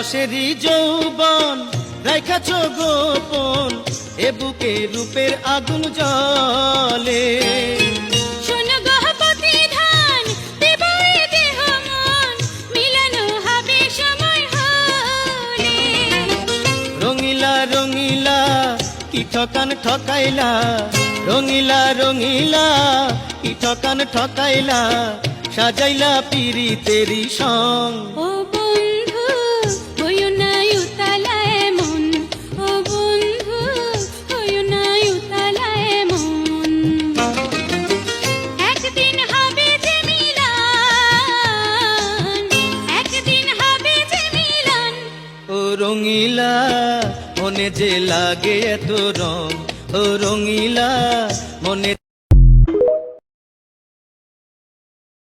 রসেরই যৌবন রাইখাছ গোপন, এ বুকে রূপের আগুন জ্বলে। শোনো গো প্রতিধান, দেব এ দেহ মন, মিলানো হবে সময় হলে। রঙিলা রঙিলা কি ঠকান ঠকাইলা, রঙিলা রঙিলা কি ঠকান ঠকাইলা, সাজাইলা পিরিতেরি সং। ও বন্ধু হইও না উতালা এমন, ও বন্ধু হইও না উতালা এমন। একদিন হবে যে মিলন, একদিন হবে যে মিলন। ও রঙিলা মনে যে লাগে এত রং, ও রঙিলা মনে